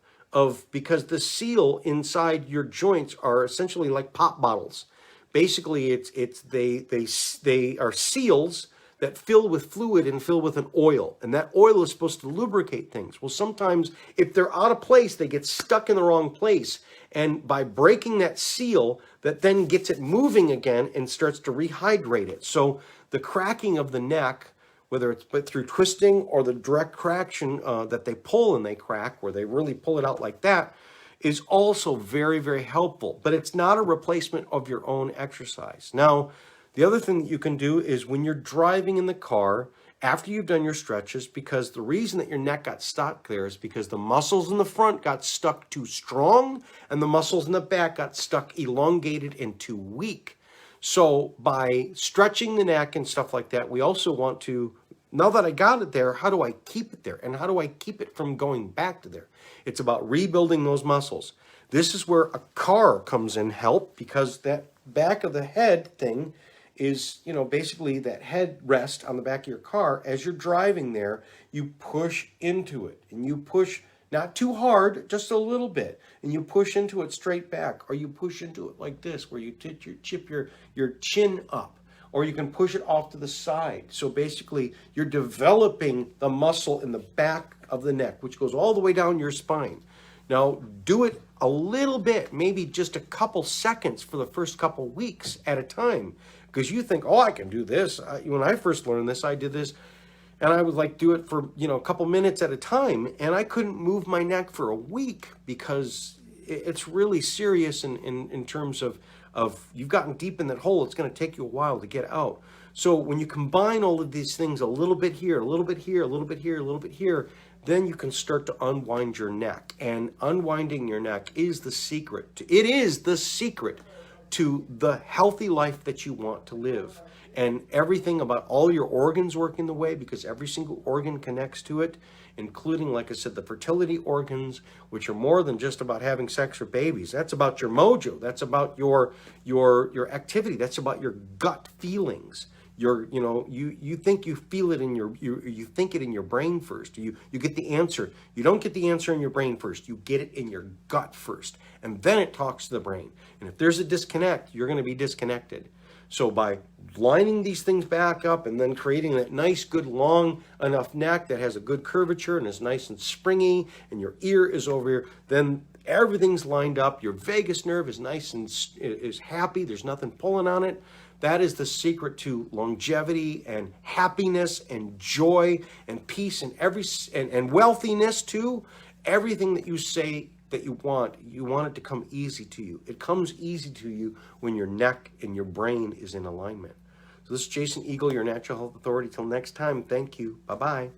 because the seal inside your joints are essentially like pop bottles. Basically, they are seals that fill with fluid and fill with an oil, and that oil is supposed to lubricate things. Well, sometimes if they're out of place, they get stuck in the wrong place, and by breaking that seal, that then gets it moving again and starts to rehydrate it. So the cracking of the neck, whether it's through twisting or the direct traction that they pull and they crack, where they really pull it out like that, is also very, very helpful. But it's not a replacement of your own exercise. Now, the other thing that you can do is when you're driving in the car, after you've done your stretches, because the reason that your neck got stuck there is because the muscles in the front got stuck too strong and the muscles in the back got stuck elongated and too weak. So by stretching the neck and stuff like that, we also want to, now that I got it there, how do I keep it there? And how do I keep it from going back to there? It's about rebuilding those muscles. This is where a car comes in help, because that back of the head thing is, basically that head rest on the back of your car. As you're driving there, you push into it, and you push not too hard, just a little bit, and you push into it straight back, or you push into it like this, where you chip your chin up, or you can push it off to the side. So basically, you're developing the muscle in the back of the neck, which goes all the way down your spine. Now, do it a little bit, maybe just a couple seconds for the first couple weeks at a time, because you think, oh, I can do this. When I first learned this, I did this, and I would do it for, a couple minutes at a time, and I couldn't move my neck for a week because it's really serious in terms of you've gotten deep in that hole. It's going to take you a while to get out. So when you combine all of these things, a little bit here, a little bit here, a little bit here, a little bit here, then you can start to unwind your neck. And unwinding your neck is the secret. It is the secret to the healthy life that you want to live. And everything about all your organs working the way, because every single organ connects to it, including, like I said, the fertility organs, which are more than just about having sex or babies. That's about your mojo. That's about your activity. That's about your gut feelings. You think you feel it in you think it in your brain first. You get the answer. You don't get the answer in your brain first. You get it in your gut first, and then it talks to the brain. And if there's a disconnect, you're going to be disconnected. So by lining these things back up and then creating that nice, good, long enough neck that has a good curvature and is nice and springy, and your ear is over here, then everything's lined up. Your vagus nerve is nice and is happy. There's nothing pulling on it. That is the secret to longevity and happiness and joy and peace and and wealthiness too. Everything that you say that you want it to come easy to you. It comes easy to you when your neck and your brain is in alignment. So this is Jason Eagle, your Natural Health Authority. Till next time, thank you. Bye-bye.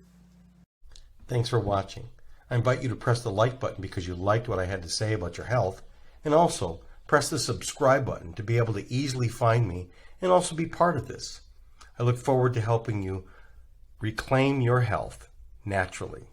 Thanks for watching. I invite you to press the like button because you liked what I had to say about your health, and also press the subscribe button to be able to easily find me and also be part of this. I look forward to helping you reclaim your health naturally.